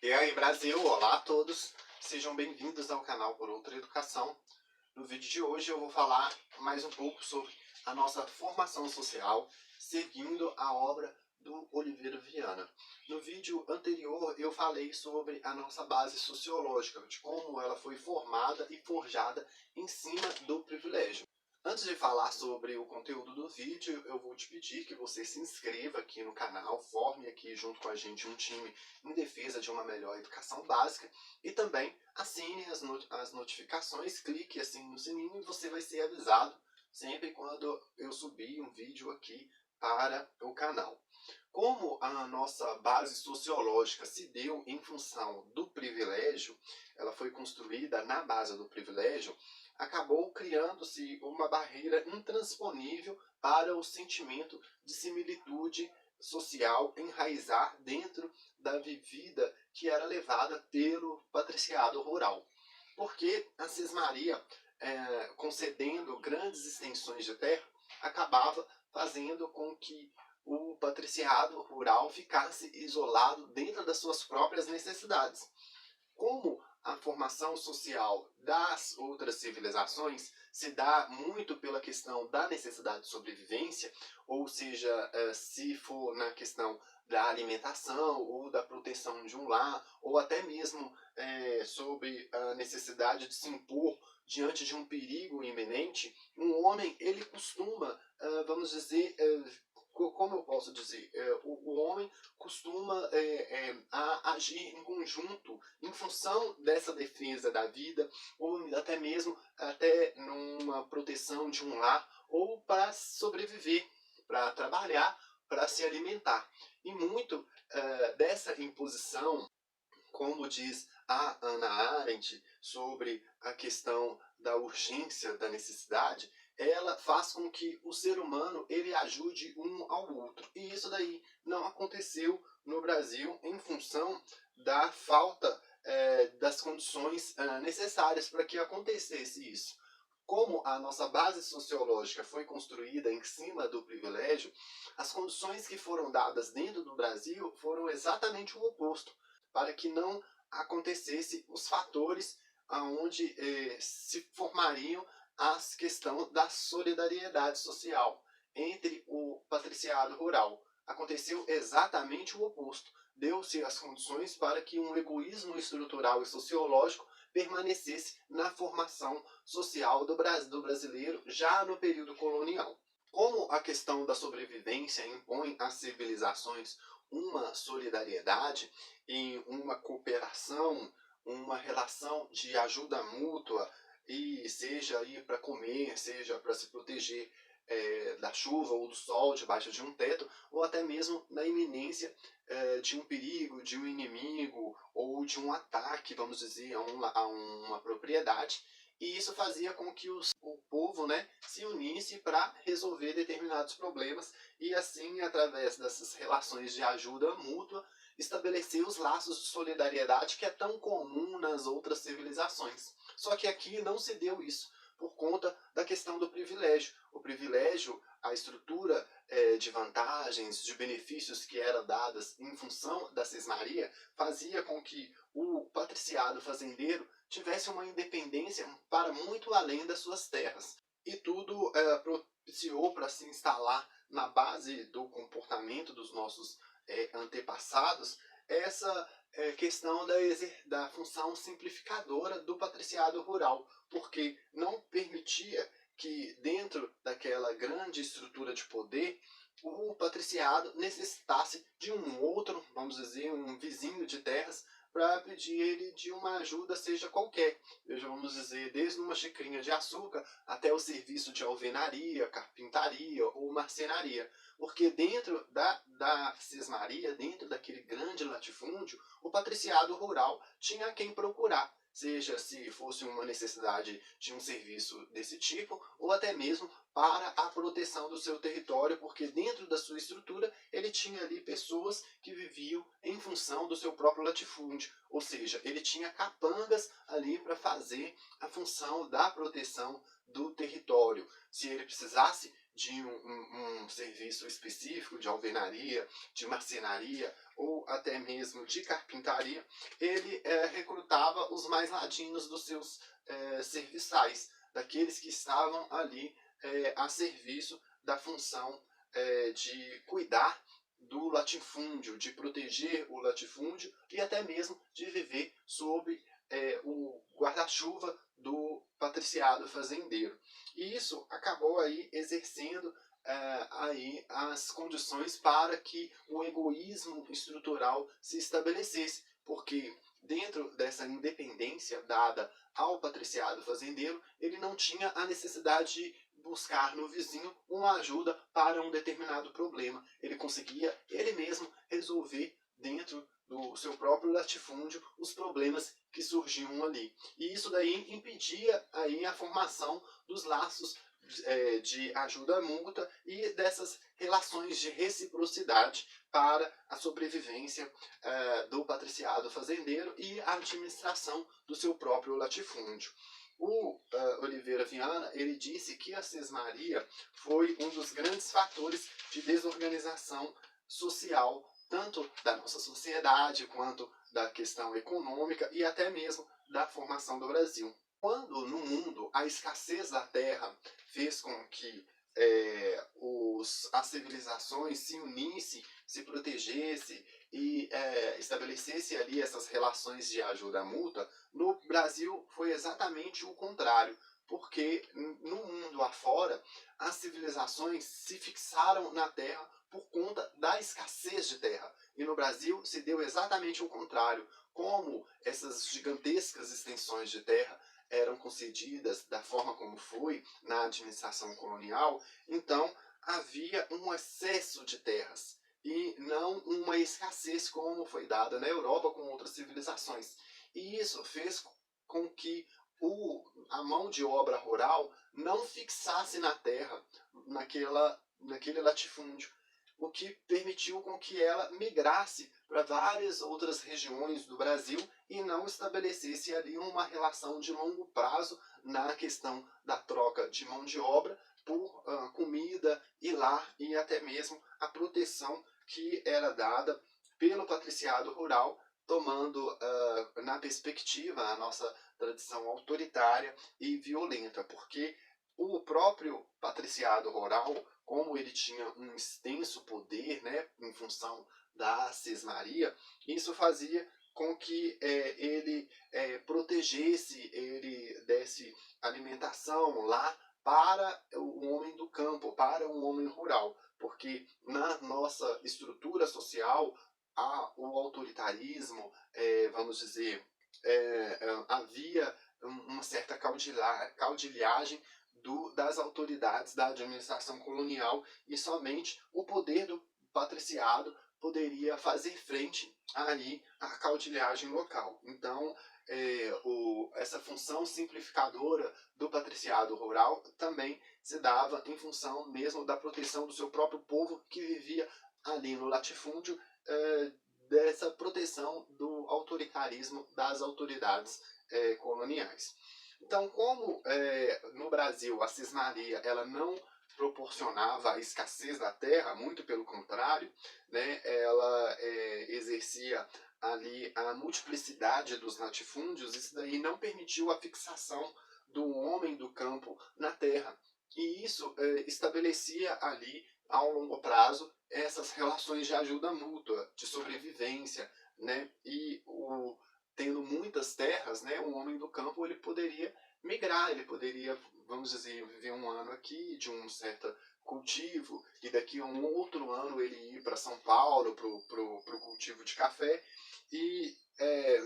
E aí, Brasil! Olá a todos! Sejam bem-vindos ao canal Por Outra Educação. No vídeo de hoje eu vou falar mais um pouco sobre a nossa formação social, seguindo a obra do Oliveira Viana. No vídeo anterior eu falei sobre a nossa base sociológica, de como ela foi formada e forjada em cima do privilégio. Antes de falar sobre o conteúdo do vídeo, eu vou te pedir que você se inscreva aqui no canal, forme aqui junto com a gente um time em defesa de uma melhor educação básica e também assine as notificações, clique assim no sininho e você vai ser avisado sempre quando eu subir um vídeo aqui para o canal. Como a nossa base sociológica se deu em função do privilégio, ela foi construída na base do privilégio, acabou criando-se uma barreira intransponível para o sentimento de similitude social enraizar dentro da vivida que era levada pelo patriciado rural. Porque a cismaria, concedendo grandes extensões de terra, acabava fazendo com que o patriciado rural ficasse isolado dentro das suas próprias necessidades. Como a formação social das outras civilizações se dá muito pela questão da necessidade de sobrevivência, ou seja, se for na questão da alimentação ou da proteção de um lar, ou até mesmo sobre a necessidade de se impor diante de um perigo iminente, um homem ele costuma, vamos dizer, como eu posso dizer, o homem costuma agir em conjunto em função dessa defesa da vida, ou até mesmo numa proteção de um lar, ou para sobreviver, para trabalhar, para se alimentar. E muito dessa imposição, como diz a Hannah Arendt sobre a questão da urgência, da necessidade, ela faz com que o ser humano ele ajude um ao outro. E isso daí não aconteceu no Brasil em função da falta das condições necessárias para que acontecesse isso. Como a nossa base sociológica foi construída em cima do privilégio, as condições que foram dadas dentro do Brasil foram exatamente o oposto, para que não acontecesse os fatores onde se formariam as questões da solidariedade social entre o patriciado rural. Aconteceu exatamente o oposto. Deu-se as condições para que um egoísmo estrutural e sociológico permanecesse na formação social do brasileiro já no período colonial. Como a questão da sobrevivência impõe às civilizações uma solidariedade e uma cooperação, uma relação de ajuda mútua, e seja aí para comer, seja para se proteger da chuva ou do sol debaixo de um teto, ou até mesmo na iminência de um perigo, de um inimigo ou de um ataque, vamos dizer, a uma propriedade. E isso fazia com que o povo se unisse para resolver determinados problemas e assim, através dessas relações de ajuda mútua, estabelecer os laços de solidariedade que é tão comum nas outras civilizações. Só que aqui não se deu isso, por conta da questão do privilégio. O privilégio, a estrutura de vantagens, de benefícios que eram dadas em função da cismaria, fazia com que o patriciado fazendeiro tivesse uma independência para muito além das suas terras. E tudo propiciou para se instalar na base do comportamento dos nossos antepassados essa questão da função simplificadora do patriciado rural, porque não permitia que dentro daquela grande estrutura de poder o patriciado necessitasse de um outro, vamos dizer, um vizinho de terras para pedir ele de uma ajuda, seja qualquer. Veja, vamos dizer, desde uma xicrinha de açúcar até o serviço de alvenaria, carpintaria ou marcenaria. Porque dentro da cismaria, dentro daquele grande latifúndio, o patriciado rural tinha quem procurar, seja se fosse uma necessidade de um serviço desse tipo, ou até mesmo para a proteção do seu território, porque dentro da sua estrutura ele tinha ali pessoas que viviam em função do seu próprio latifúndio, ou seja, ele tinha capangas ali para fazer a função da proteção do território. Se ele precisasse de um serviço específico de alvenaria, de marcenaria ou até mesmo de carpintaria, ele recrutava os mais ladinos dos seus serviçais, daqueles que estavam ali a serviço da função de cuidar do latifúndio, de proteger o latifúndio e até mesmo de viver sob o guarda-chuva do patriciado fazendeiro. E isso acabou aí exercendo aí as condições para que o egoísmo estrutural se estabelecesse, porque dentro dessa independência dada ao patriciado fazendeiro, ele não tinha a necessidade de buscar no vizinho uma ajuda para um determinado problema. Ele conseguia ele mesmo resolver dentro do seu próprio latifúndio os problemas que surgiam ali. E isso daí impedia aí a formação dos laços de ajuda mútua e dessas relações de reciprocidade para a sobrevivência do patriciado fazendeiro e a administração do seu próprio latifúndio. O Oliveira Viana, ele disse que a Sesmaria foi um dos grandes fatores de desorganização social, tanto da nossa sociedade, quanto da questão econômica e até mesmo da formação do Brasil. Quando no mundo a escassez da terra fez com que as civilizações se unissem, se protegessem e estabelecesse ali essas relações de ajuda mútua, no Brasil foi exatamente o contrário, porque no mundo afora as civilizações se fixaram na terra por conta da escassez de terra. E no Brasil se deu exatamente o contrário. Como essas gigantescas extensões de terra eram concedidas da forma como foi na administração colonial, então havia um excesso de terras e não uma escassez como foi dada na Europa com outras civilizações. E isso fez com que a mão de obra rural não fixasse na terra, naquele latifúndio, o que permitiu com que ela migrasse para várias outras regiões do Brasil e não estabelecesse ali uma relação de longo prazo na questão da troca de mão de obra por comida e lar e até mesmo a proteção que era dada pelo patriciado rural, tomando na perspectiva a nossa tradição autoritária e violenta, porque o próprio patriciado rural, como ele tinha um extenso poder, né, em função da sesmaria, isso fazia com que ele protegesse, ele desse alimentação lá para o homem do campo, para o homem rural, porque na nossa estrutura social o autoritarismo, vamos dizer, havia uma certa caudilhagem das autoridades da administração colonial e somente o poder do patriciado poderia fazer frente ali à caudilhagem local. Então, essa função simplificadora do patriciado rural também se dava em função mesmo da proteção do seu próprio povo que vivia ali no latifúndio, dessa proteção do autoritarismo das autoridades coloniais. Então, como no Brasil a cisnaria ela não proporcionava a escassez da terra, muito pelo contrário, né, ela exercia ali a multiplicidade dos latifúndios, isso daí não permitiu a fixação do homem do campo na terra. E isso estabelecia ali, ao longo prazo, essas relações de ajuda mútua, de sobrevivência, né? E tendo muitas terras, né, o homem do campo ele poderia migrar, ele poderia, vamos dizer, viver um ano aqui de um certo cultivo e daqui a um outro ano ele ir para São Paulo pro cultivo de café e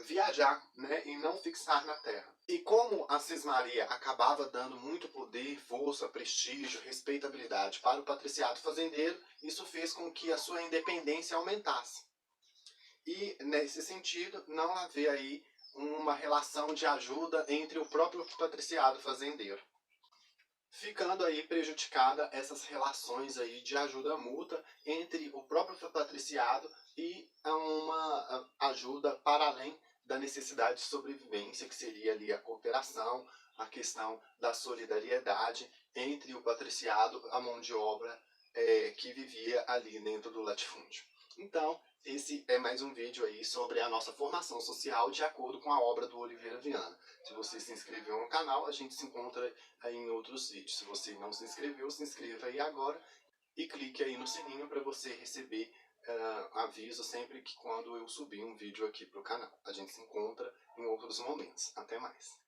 viajar, né, e não fixar na terra. E como a cismaria acabava dando muito poder, força, prestígio, respeitabilidade para o patriciado fazendeiro, isso fez com que a sua independência aumentasse. E nesse sentido não haver aí uma relação de ajuda entre o próprio patriciado fazendeiro, ficando aí prejudicada essas relações aí de ajuda mútua entre o próprio patriciado e uma ajuda para além da necessidade de sobrevivência, que seria ali a cooperação, a questão da solidariedade entre o patriciado, a mão de obra que vivia ali dentro do latifúndio. Então, esse é mais um vídeo aí sobre a nossa formação social de acordo com a obra do Oliveira Viana. Se você se inscreveu no canal, a gente se encontra aí em outros vídeos. Se você não se inscreveu, se inscreva aí agora e clique aí no sininho para você receber aviso sempre que quando eu subir um vídeo aqui para o canal. A gente se encontra em outros momentos. Até mais!